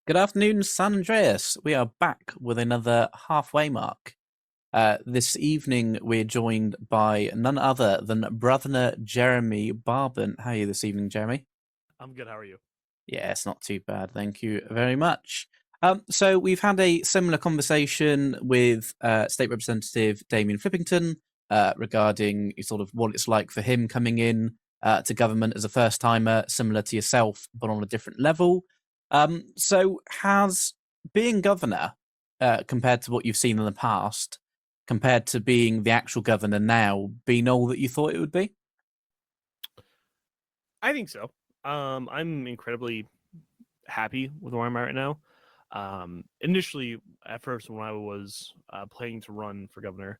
Good afternoon, San Andreas. We are back with another halfway mark. This evening, we're joined by none other than Brother Jeremy Barbant. How are you this evening, Jeremy? I'm good. How are you? Yeah, it's not too bad. Thank you very much. So we've had a similar conversation with State Representative Damien Flippington regarding sort of what it's like for him coming in to government as a first timer, similar to yourself, but on a different level. So has being governor, compared to what you've seen in the past, compared to being the actual governor now, been all that you thought it would be? I think so. I'm incredibly happy with where I'm at right now. Initially, at first, when I was planning to run for governor,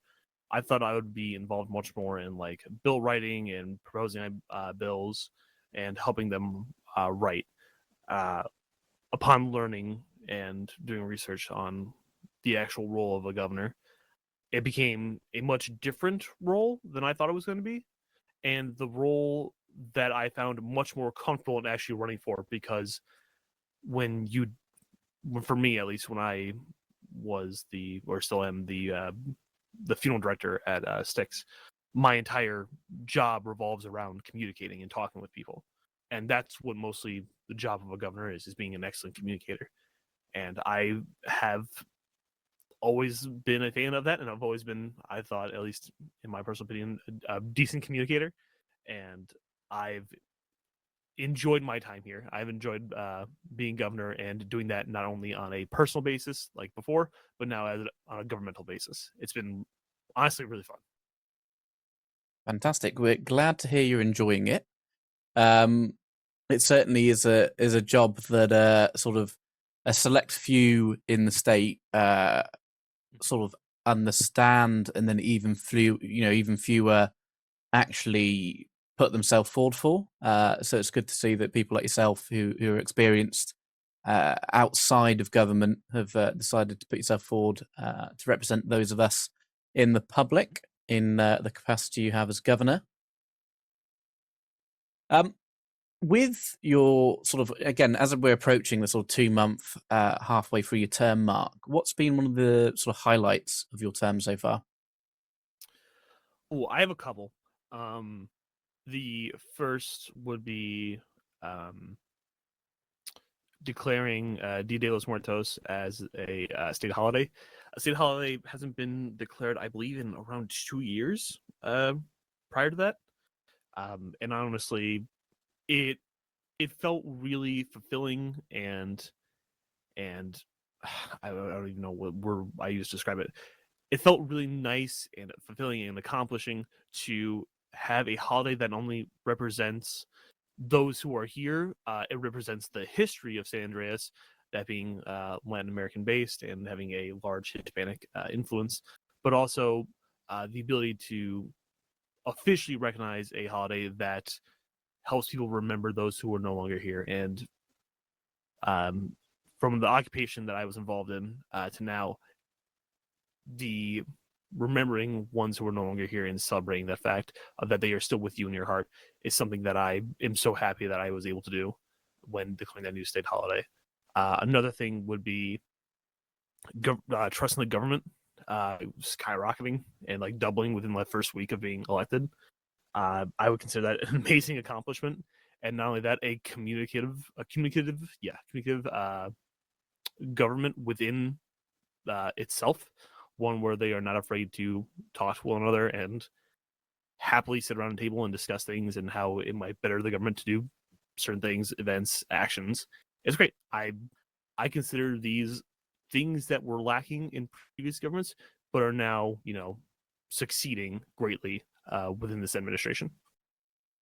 I thought I would be involved much more in like bill writing and proposing bills and helping them write. Uh, Upon learning and doing research on the actual role of a governor, it became a much different role than I thought it was going to be, and the role that I found much more comfortable in actually running for, because when you, for me at least, when I was the or still am the funeral director at Styx, my entire job revolves around communicating and talking with people, and that's what mostly the job of a governor is being an excellent communicator. And I have always been a fan of that, and I've always been, I thought, at least in my personal opinion, a decent communicator. And I've enjoyed my time here. I've enjoyed being governor and doing that not only on a personal basis like before, but now on a governmental basis. It's been honestly really fun. Fantastic. We're glad to hear you're enjoying it. Um, it certainly is a job that sort of a select few in the state sort of understand, and then even fewer actually put themselves forward for. So it's good to see that people like yourself who are experienced outside of government have decided to put yourself forward to represent those of us in the public in the capacity you have as governor. Um, with your sort of again, as we're approaching the sort of 2 month halfway through your term mark, what's been one of the sort of highlights of your term so far? Oh, I have a couple. Um, the first would be um, declaring Dia de los Muertos as a state holiday. A state holiday hasn't been declared, I believe, in around 2 years prior to that. And honestly, it it felt really fulfilling and I don't even know what word I use to describe it. It felt really nice and fulfilling and accomplishing to have a holiday that only represents those who are here. It represents the history of San Andreas, that being Latin American based and having a large Hispanic influence, but also the ability to officially recognize a holiday that helps people remember those who are no longer here. And um, from the occupation that I was involved in to now, the remembering ones who are no longer here and celebrating that fact of that they are still with you in your heart is something that I am so happy that I was able to do when declaring that new state holiday. Another thing would be trust in the government skyrocketing and like doubling within the first week of being elected. I would consider that an amazing accomplishment, and not only that, communicative government within itself, one where they are not afraid to talk to one another and happily sit around a table and discuss things and how it might better the government to do certain things, events, actions. It's great. I consider these things that were lacking in previous governments, but are now succeeding greatly within this administration.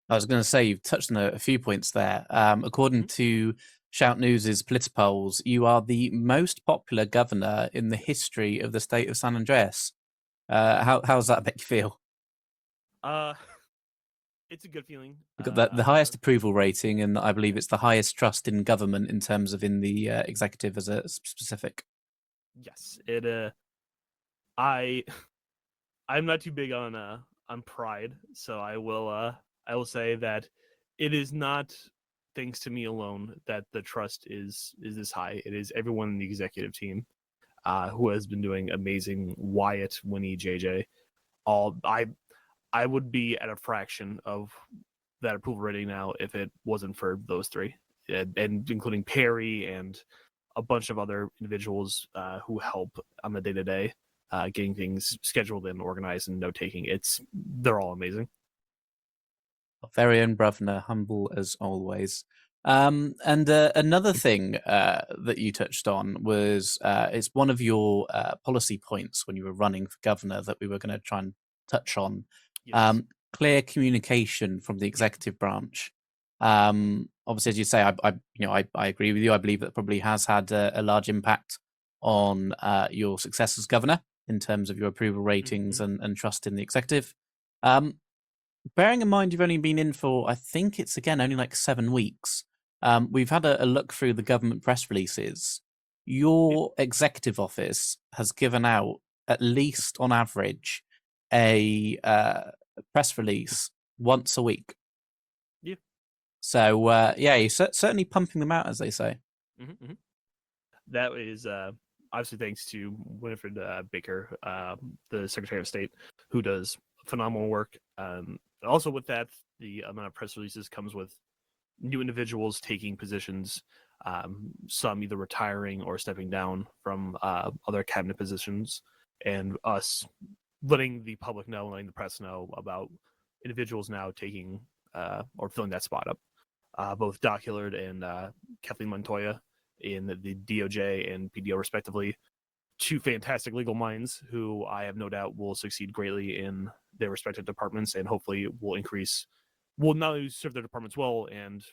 I was going to say you've touched on a few points there. According Mhm. to Shout News's Polls, you are the most popular governor in the history of the state of San Andreas. How's that make you feel? Uh, it's a good feeling. You've got the highest approval rating, and I believe it's the highest trust in government in terms of in the executive as a specific. Yes, it. I I'm not too big on pride, so I will say that it is not. thanks to me alone that the trust is this high. It is everyone in the executive team who has been doing amazing. Wyatt, Winnie, JJ, all I would be at a fraction of that approval rating now if it wasn't for those three, and including Perry and a bunch of other individuals who help on the day to day, getting things scheduled and organized and note taking. They're all amazing. Very own Bruvner, humble as always. And another thing that you touched on was it's one of your policy points when you were running for governor that we were going to try and touch on. Yes. Clear communication from the executive branch. Obviously, as you say, I agree with you. I believe that probably has had a large impact on your success as governor in terms of your approval ratings and trust in the executive. Bearing in mind you've only been in for, I think it's again only like 7 weeks. We've had a look through the government press releases. Your executive office has given out, at least on average, a press release once a week. Yeah. So yeah, you're certainly pumping them out, as they say. That is obviously thanks to Winifred Baker, the Secretary of State, who does phenomenal work. Also, with that, the amount of press releases comes with new individuals taking positions, some either retiring or stepping down from other cabinet positions, and us letting the public know, letting the press know about individuals now taking or filling that spot up. Both Doc Hillard and Kathleen Montoya in the DOJ and PDO, respectively. Two fantastic legal minds who I have no doubt will succeed greatly in their respective departments and hopefully will not only serve their departments well and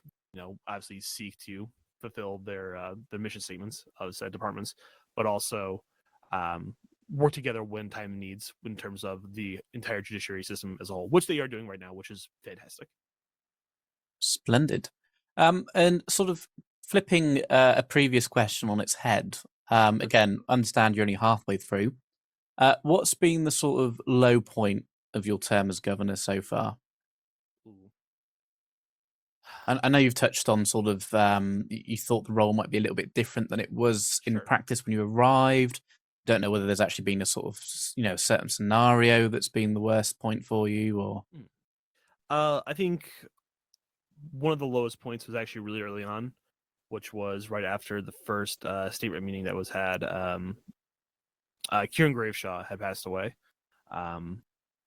obviously seek to fulfill their mission statements of said departments, but also work together when time needs in terms of the entire judiciary system as a whole, which they are doing right now, which is fantastic. Splendid. And sort of flipping a previous question on its head, again, understand you're only halfway through. What's been the sort of low point of your term as governor so far? I know you've touched on sort of you thought the role might be a little bit different than it was in practice when you arrived. Don't know whether there's actually been a sort of certain scenario that's been the worst point for you, or I think one of the lowest points was actually really early on, which was right after the first state rep meeting that was had. Kieran Graveshaw had passed away,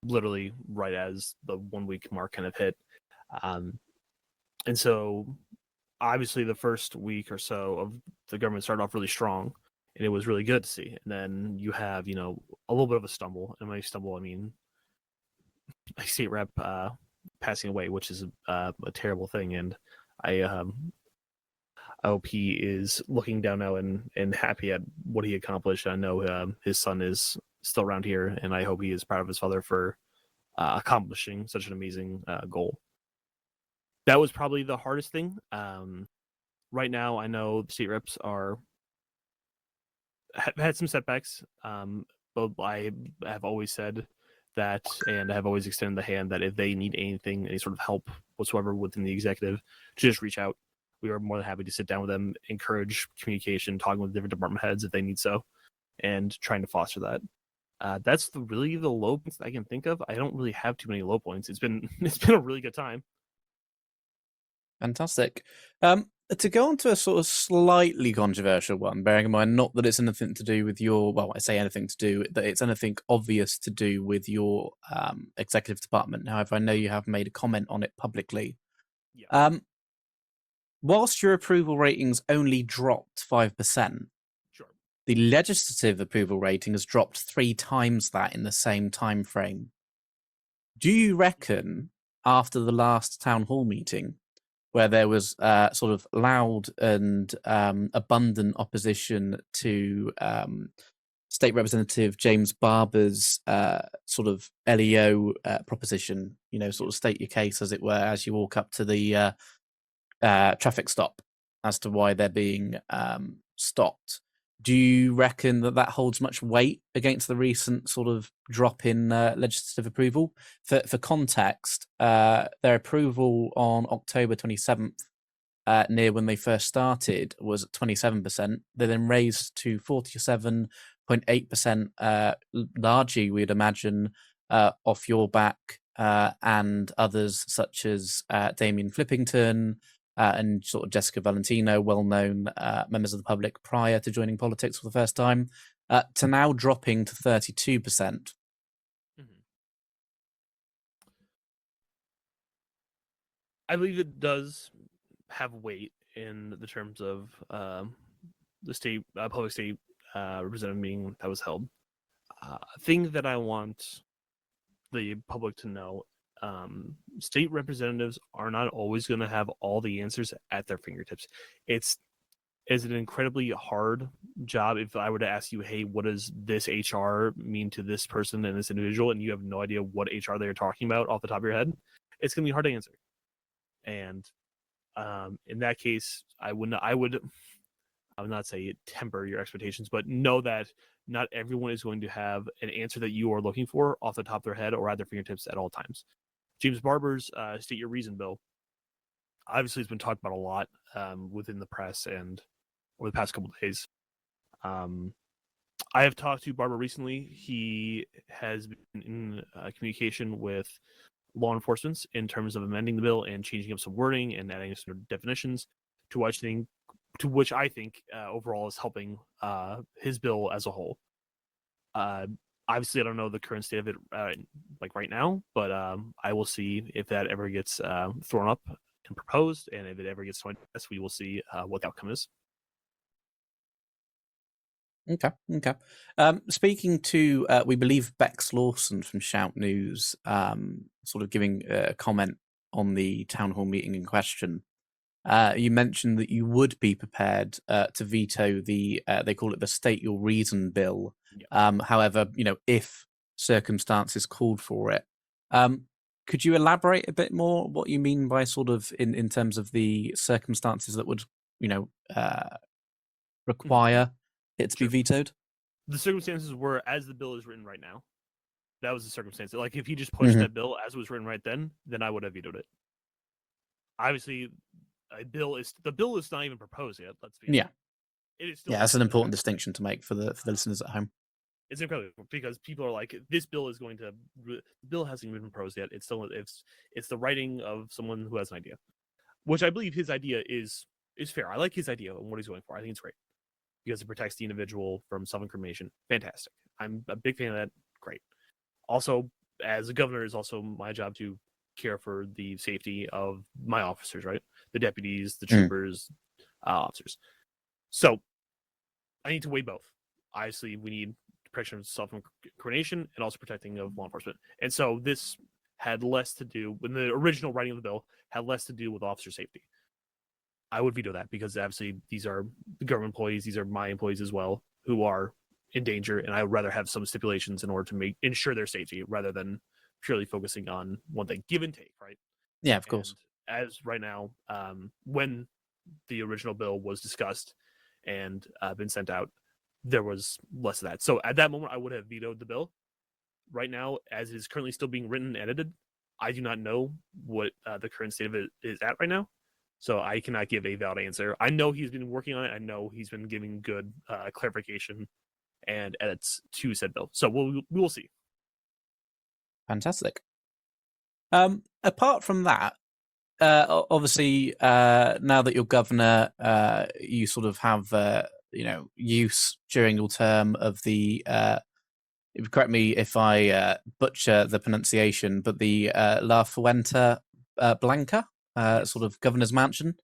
literally right as the 1 week mark kind of hit. And so obviously the first week or so of the government started off really strong, and it was really good to see. And then you have, a little bit of a stumble. And when I stumble, I mean a state rep passing away, which is a terrible thing. And I hope he is looking down now and happy at what he accomplished. I know his son is still around here, and I hope he is proud of his father for accomplishing such an amazing goal. That was probably the hardest thing. Right now, I know the state reps have had some setbacks, but I have always said that, and I have always extended the hand that if they need anything, any sort of help whatsoever within the executive, to just reach out. We are more than happy to sit down with them, encourage communication, talking with different department heads if they need so, and trying to foster that. That's really the low points I can think of. I don't really have too many low points. It's been a really good time. Fantastic. To go on to a sort of slightly controversial one, bearing in mind not that it's anything to do with I say anything to do, that it's anything obvious to do with your executive department. However, I know you have made a comment on it publicly. Yeah. Whilst your approval ratings only dropped 5%, Sure. the legislative approval rating has dropped 3 times that in the same time frame. Do you reckon, after the last town hall meeting, where there was sort of loud and abundant opposition to State Representative James Barber's sort of LEO proposition, sort of state your case, as it were, as you walk up to the traffic stop as to why they're being stopped. Do you reckon that holds much weight against the recent sort of drop in legislative approval? For context, their approval on October 27th near when they first started was at 27%. They then raised to 47.8%, largely, we'd imagine, off your back and others such as Damien Flippington and sort of Jessica Valentino, well-known members of the public prior to joining politics for the first time, to now dropping to 32%. Mhm. I believe it does have weight in the terms of the state public state representative meeting that was held. Thing that I want the public to know: state representatives are not always going to have all the answers at their fingertips. It's an incredibly hard job. If I were to ask you, hey, what does this HR mean to this person and this individual, and you have no idea what HR they're talking about off the top of your head, it's going to be hard to answer. And in that case, I would not say temper your expectations, but know that not everyone is going to have an answer that you are looking for off the top of their head or at their fingertips at all times. James Barber's State Your Reason bill obviously has been talked about a lot within the press and over the past couple of days. I have talked to Barber recently. He has been in communication with law enforcement in terms of amending the bill and changing up some wording and adding some definitions to which I think overall is helping his bill as a whole. Obviously, I don't know the current state of it like right now, but I will see if that ever gets thrown up and proposed, and if it ever gets thrown, we will see what the outcome is. Okay. Speaking to, we believe Bex Lawson from Shout News, sort of giving a comment on the town hall meeting in question. You mentioned that you would be prepared to veto the, they call it the State Your Reason bill. Yeah. However, if circumstances called for it. Could you elaborate a bit more what you mean by sort of in terms of the circumstances that would, require it to be vetoed? The circumstances were as the bill is written right now. That was the circumstance. Like if he just pushed Mhm. that bill as it was written right then I would have vetoed it. Obviously, the bill is not even proposed yet. Let's be Yeah. It is still That's an important distinction to make for the listeners at home. It's incredible because people are like, this bill is going to. The bill hasn't even been proposed yet. It's the writing of someone who has an idea, which I believe his idea is fair. I like his idea and what he's going for. I think it's great because it protects the individual from self-incrimination. Fantastic. I'm a big fan of that. Great. Also, as a governor, it's also my job to care for the safety of my officers, right? The deputies, the troopers, officers. So I need to weigh both. Obviously, we need protection of self-incrimination and also protecting of law enforcement. And so this had less to do, when the original writing of the bill had less to do with officer safety. I would veto that because obviously these are the government employees, these are my employees as well, who are in danger, and I would rather have some stipulations in order to ensure their safety rather than purely focusing on one thing. Give and take, right? Yeah, of course. And as right now, when the original bill was discussed and been sent out, there was less of that. So at that moment, I would have vetoed the bill. Right now, as it is currently still being written and edited, I do not know what the current state of it is at right now. So I cannot give a valid answer. I know he's been working on it. I know he's been giving good clarification and edits to said bill. So we will see. Fantastic. Apart from that, obviously, now that you're governor, you sort of have, use during your term of the, correct me if I butcher the pronunciation, but the La Fuente Blanca, Yes. sort of governor's mansion.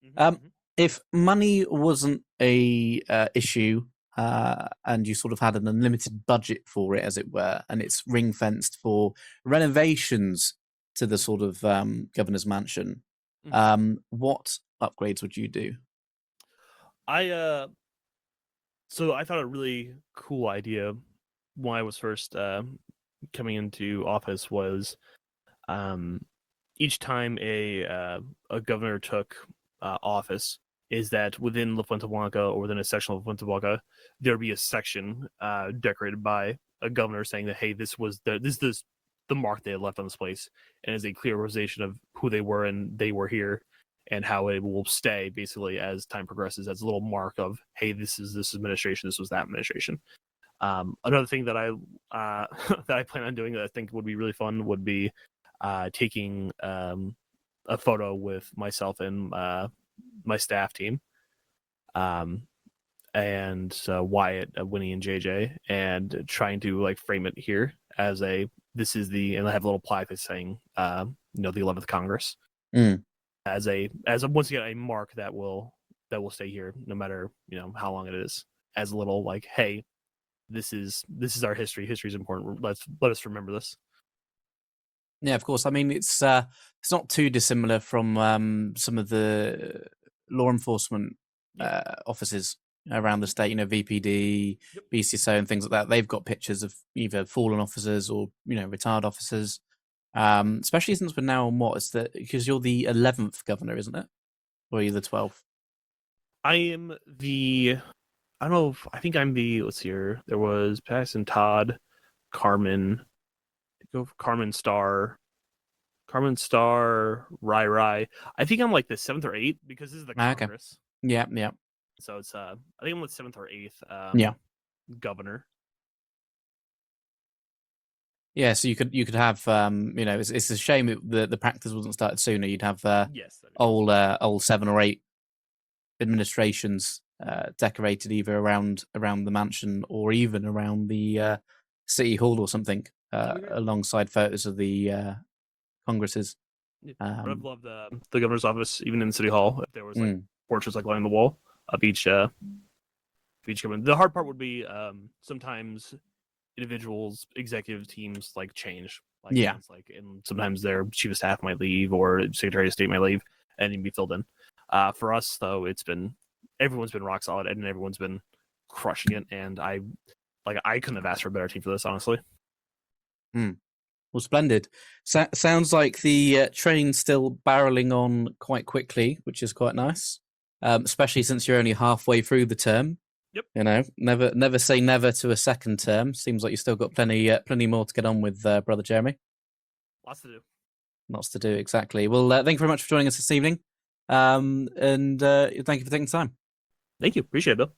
Mm-hmm. If money wasn't a issue, and you sort of had an unlimited budget for it, as it were, and it's ring fenced for renovations to the sort of governor's mansion, what upgrades would you do? So I thought a really cool idea when I was first coming into office was each time a governor took office, is that within La Fuente Blanca or within a section of La Fuente Blanca, there'd be a section decorated by a governor saying that, hey, this is the mark they had left on this place, and is a clear representation of who they were and they were here, and how it will stay basically as time progresses as a little mark of, hey, this is this administration, this was that administration. Another thing that I that I plan on doing that I think would be really fun would be taking a photo with myself and my staff team, and Wyatt, Winnie, and JJ, and trying to like frame it here as a this is the, and I have a little plaque that's saying the 11th Congress as a once again a mark that will stay here no matter how long it is, as a little like, hey, this is our history. History is important. Let us remember this. Yeah, of course. I mean, it's not too dissimilar from some of the law enforcement offices around the state. VPD, BCSO, and things like that. They've got pictures of either fallen officers or retired officers. Especially since we're now on what is that? Because you're the 11th governor, isn't it? Or are you the 12th? I am the. I don't know. I think I'm the. Let's see here. There was Paxton, Todd, Carmen. Go for Carmen Star, Rai Rai. I think I'm like the 7th or 8th because this is the Congress. Okay. Yeah. So it's I think I'm the 7th or 8th. Governor. Yeah, so you could have it's a shame the practice wasn't started sooner. You'd have old 7 or 8 administrations decorated either around the mansion or even around the city hall or something, alongside photos of the congresses. I'd have loved the governor's office, even in City Hall, if there was like portraits like lining the wall of each governor. The hard part would be sometimes individuals, executive teams like change. And sometimes their chief of staff might leave or secretary of state might leave and even be filled in. For us though, everyone's been rock solid and everyone's been crushing it, and I couldn't have asked for a better team for this, honestly. Well, splendid. Sounds like the train's still barreling on quite quickly, which is quite nice, especially since you're only halfway through the term. Yep. Never say never to a second term. Seems like you still got plenty more to get on with, Brother Jeremy. Lots to do. Lots to do, exactly. Well, thank you very much for joining us this evening, and thank you for taking the time. Thank you. Appreciate it, Bill.